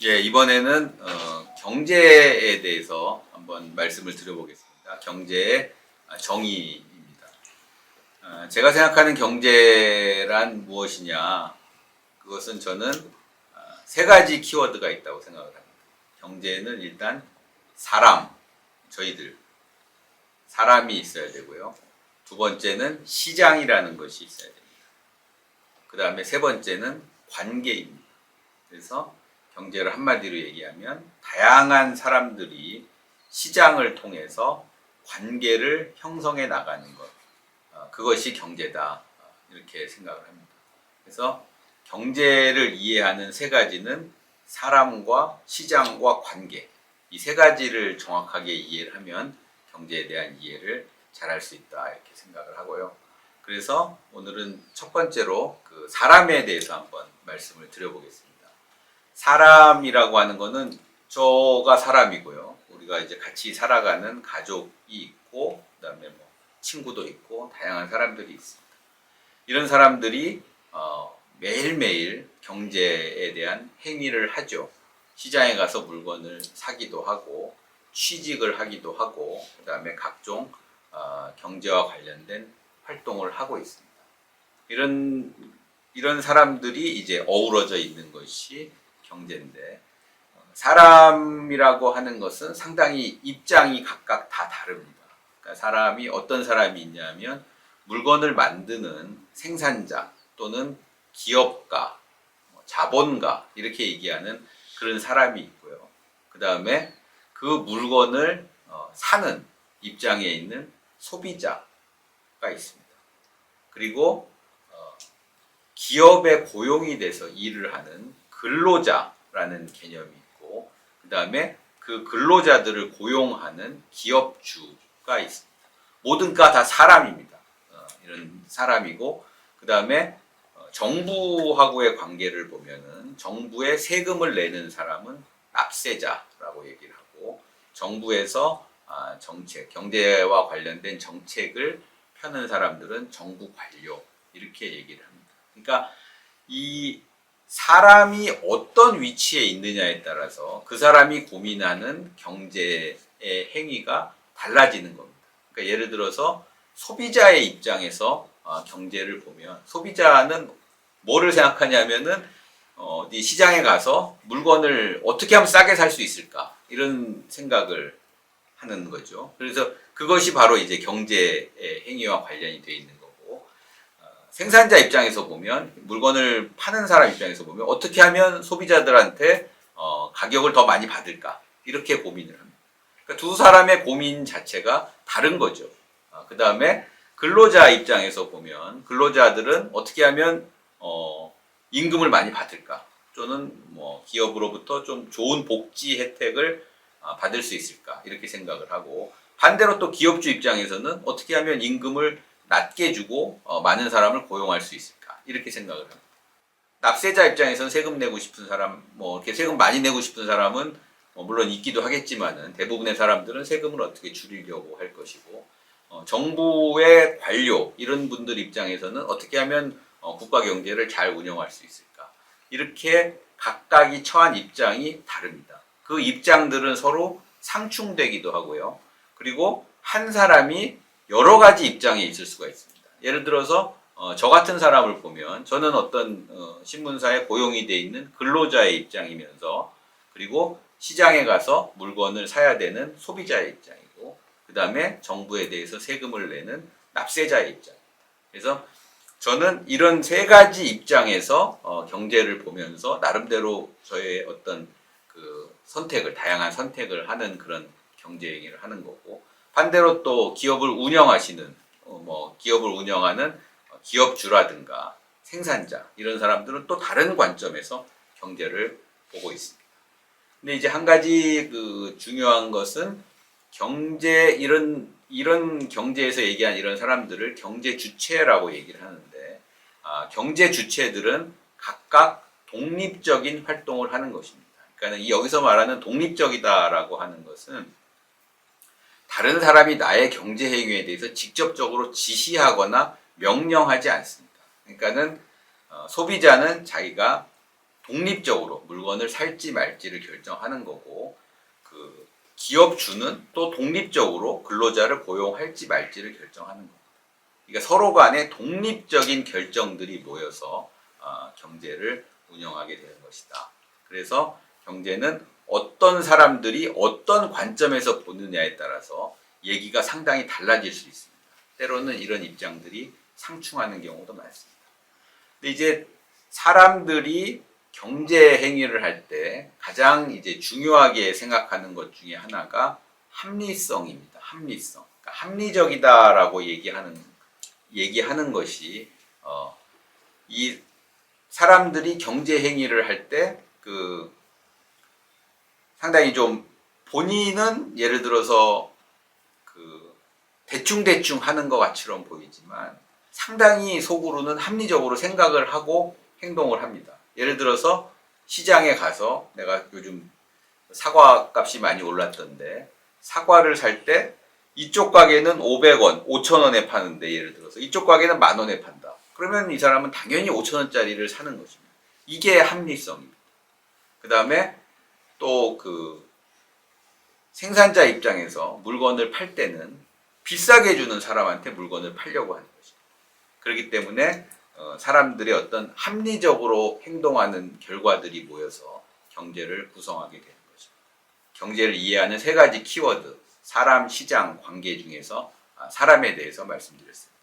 예, 이번에는 경제에 대해서 한번 말씀을 드려보겠습니다. 경제의 정의입니다. 제가 생각하는 경제란 무엇이냐? 그것은 저는 세 가지 키워드가 있다고 생각을 합니다. 경제는 일단 사람, 저희들 사람이 있어야 되고요. 두 번째는 시장이라는 것이 있어야 됩니다. 그 다음에 세 번째는 관계입니다. 그래서 경제를 한마디로 얘기하면 다양한 사람들이 시장을 통해서 관계를 형성해 나가는 것, 그것이 경제다, 이렇게 생각을 합니다. 그래서 경제를 이해하는 세 가지는 사람과 시장과 관계, 이 세 가지를 정확하게 이해를 하면 경제에 대한 이해를 잘할 수 있다, 이렇게 생각을 하고요. 그래서 오늘은 첫 번째로 그 사람에 대해서 한번 말씀을 드려보겠습니다. 사람이라고 하는 거는 저가 사람이고요. 우리가 이제 같이 살아가는 가족이 있고, 그 다음에 뭐 친구도 있고, 다양한 사람들이 있습니다. 이런 사람들이 매일매일 경제에 대한 행위를 하죠. 시장에 가서 물건을 사기도 하고, 취직을 하기도 하고, 그 다음에 각종 경제와 관련된 활동을 하고 있습니다. 이런 사람들이 이제 어우러져 있는 것이 경제인데, 사람이라고 하는 것은 상당히 입장이 각각 다 다릅니다. 그러니까 사람이 어떤 사람이 있냐면 물건을 만드는 생산자 또는 기업가, 자본가 이렇게 얘기하는 그런 사람이 있고요. 그 다음에 그 물건을 사는 입장에 있는 소비자가 있습니다. 그리고 기업에 고용이 돼서 일을 하는 근로자라는 개념이 있고, 그 다음에 그 근로자들을 고용하는 기업주가 있습니다. 모든 가 다 사람입니다. 이런 사람이고, 그 다음에 정부하고의 관계를 보면은 정부에 세금을 내는 사람은 납세자라고 얘기를 하고, 정부에서 정책, 경제와 관련된 정책을 펴는 사람들은 정부 관료, 이렇게 얘기를 합니다. 그러니까 이 사람이 어떤 위치에 있느냐에 따라서 그 사람이 고민하는 경제의 행위가 달라지는 겁니다. 그러니까 예를 들어서 소비자의 입장에서 경제를 보면, 소비자는 뭐를 생각하냐면은 어디 시장에 가서 물건을 어떻게 하면 싸게 살 수 있을까, 이런 생각을 하는 거죠. 그래서 그것이 바로 이제 경제의 행위와 관련이 되어 있는 거고, 생산자 입장에서 보면, 물건을 파는 사람 입장에서 보면 어떻게 하면 소비자들한테 가격을 더 많이 받을까, 이렇게 고민을 합니다. 그러니까 두 사람의 고민 자체가 다른 거죠. 그 다음에 근로자 입장에서 보면 근로자들은 어떻게 하면 임금을 많이 받을까, 또는 뭐 기업으로부터 좀 좋은 복지 혜택을 받을 수 있을까, 이렇게 생각을 하고, 반대로 또 기업주 입장에서는 어떻게 하면 임금을 낮게 주고 많은 사람을 고용할 수 있을까, 이렇게 생각을 합니다. 납세자 입장에서는 세금 내고 싶은 사람, 뭐 이렇게 세금 많이 내고 싶은 사람은 물론 있기도 하겠지만은, 대부분의 사람들은 세금을 어떻게 줄이려고 할 것이고, 정부의 관료, 이런 분들 입장에서는 어떻게 하면 국가 경제를 잘 운영할 수 있을까, 이렇게 각각이 처한 입장이 다릅니다. 그 입장들은 서로 상충되기도 하고요. 그리고 한 사람이 여러 가지 입장에 있을 수가 있습니다. 예를 들어서 저 같은 사람을 보면, 저는 어떤 신문사에 고용이 돼 있는 근로자의 입장이면서, 그리고 시장에 가서 물건을 사야 되는 소비자의 입장이고, 그 다음에 정부에 대해서 세금을 내는 납세자의 입장입니다. 그래서 저는 이런 세 가지 입장에서 경제를 보면서 나름대로 저의 어떤 그 선택을, 다양한 선택을 하는 그런 경제 행위를 하는 거고, 반대로 또 기업을 운영하시는 기업을 운영하는 기업주라든가 생산자, 이런 사람들은 또 다른 관점에서 경제를 보고 있습니다. 근데 이제 한 가지 그 중요한 것은, 이런 경제에서 얘기한 이런 사람들을 경제 주체라고 얘기를 하는데, 경제 주체들은 각각 독립적인 활동을 하는 것입니다. 그러니까 여기서 말하는 독립적이다라고 하는 것은, 다른 사람이 나의 경제 행위에 대해서 직접적으로 지시하거나 명령하지 않습니다. 그러니까는 소비자는 자기가 독립적으로 물건을 살지 말지를 결정하는 거고, 그 기업주는 또 독립적으로 근로자를 고용할지 말지를 결정하는 겁니다. 그러니까 서로 간에 독립적인 결정들이 모여서 경제를 운영하게 되는 것이다. 그래서 경제는 어떤 사람들이 어떤 관점에서 보느냐에 따라서 얘기가 상당히 달라질 수 있습니다. 때로는 이런 입장들이 상충하는 경우도 많습니다. 근데 이제 사람들이 경제 행위를 할 때 가장 이제 중요하게 생각하는 것 중에 하나가 합리성입니다. 합리성. 그러니까 합리적이다라고 얘기하는 것이 이 사람들이 경제 행위를 할 때 상당히 좀 본인은 예를 들어서 대충 하는 것 같처럼 보이지만 상당히 속으로는 합리적으로 생각을 하고 행동을 합니다. 예를 들어서 시장에 가서 내가 요즘 사과 값이 많이 올랐던데 사과를 살 때 이쪽 가게는 500원, 5,000원에 파는데 예를 들어서 이쪽 가게는 10,000원에 판다. 그러면 이 사람은 당연히 5,000원짜리를 사는 것입니다. 이게 합리성입니다. 그 다음에 또 생산자 입장에서 물건을 팔 때는 비싸게 주는 사람한테 물건을 팔려고 하는 것입니다. 그렇기 때문에 사람들의 어떤 합리적으로 행동하는 결과들이 모여서 경제를 구성하게 되는 것입니다. 경제를 이해하는 세 가지 키워드, 사람, 시장, 관계 중에서 사람에 대해서 말씀드렸습니다.